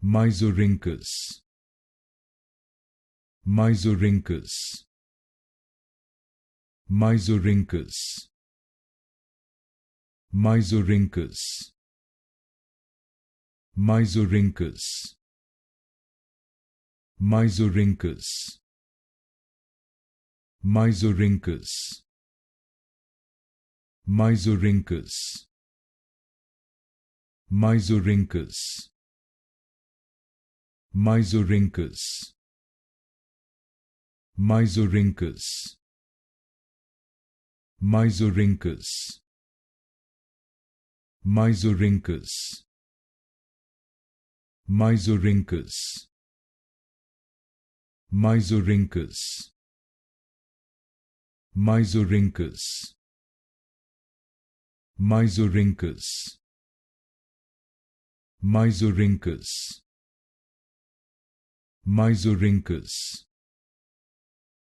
Myzorhynchus, Myzorhynchus, Myzorhynchus, Myzorhynchus, Myzorhynchus, Myzorhynchus, Myzorhynchus, Myzorhynchus, Myzorhynchus, Myzorhynchus, Myzorhynchus, Myzorhynchus, Myzorhynchus, Myzorhynchus, Myzorhynchus, Myzorhynchus, Myzorhynchus, Myzorhynchus, Myzorhynchus,